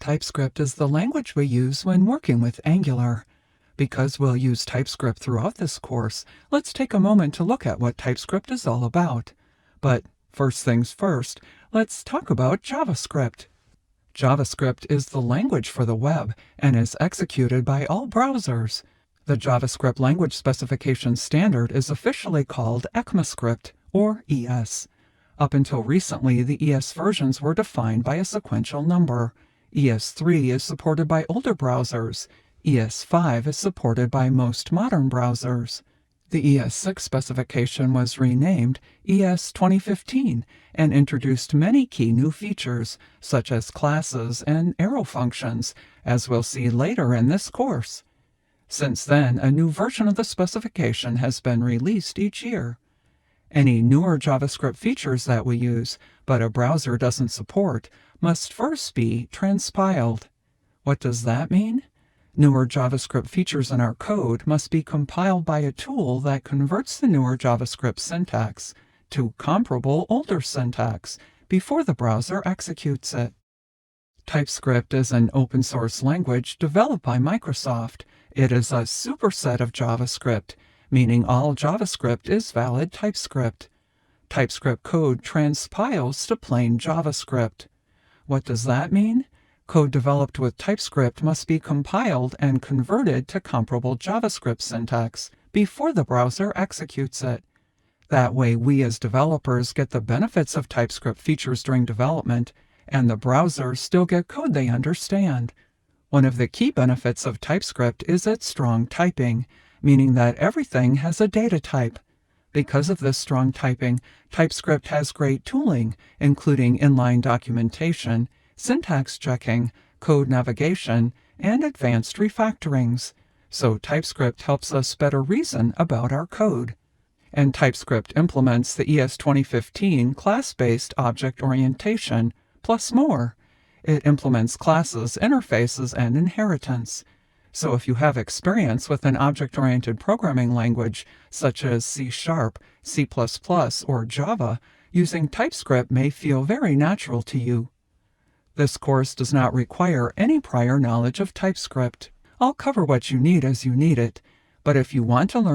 TypeScript is the language we use when working with Angular. Because we'll use TypeScript throughout this course, let's take a moment to look at what TypeScript is all about. But first things first, let's talk about JavaScript. JavaScript is the language for the web and is executed by all browsers. The JavaScript language specification standard is officially called ECMAScript, or ES. Up until recently, the ES versions were defined by a sequential number. ES3 is supported by older browsers. ES5 is supported by most modern browsers. The ES6 specification was renamed ES 2015 and introduced many key new features, such as classes and arrow functions, as we'll see later in this course. Since then, a new version of the specification has been released each year. Any newer JavaScript features that we use, but a browser doesn't support, must first be transpiled. What does that mean? Newer JavaScript features in our code must be compiled by a tool that converts the newer JavaScript syntax to comparable older syntax before the browser executes it. TypeScript is an open-source language developed by Microsoft. It is a superset of JavaScript, meaning all JavaScript is valid TypeScript. TypeScript code transpiles to plain JavaScript. What does that mean? Code developed with TypeScript must be compiled and converted to comparable JavaScript syntax before the browser executes it. That way, we as developers get the benefits of TypeScript features during development, and the browsers still get code they understand. One of the key benefits of TypeScript is its strong typing, meaning that everything has a data type. Because of this strong typing, TypeScript has great tooling, including inline documentation, syntax checking, code navigation, and advanced refactorings. So TypeScript helps us better reason about our code. And TypeScript implements the ES 2015 class-based object orientation, plus more. It implements classes, interfaces, and inheritance. So if you have experience with an object-oriented programming language, such as C#, C++, or Java, using TypeScript may feel very natural to you. This course does not require any prior knowledge of TypeScript. I'll cover what you need as you need it, but if you want to learn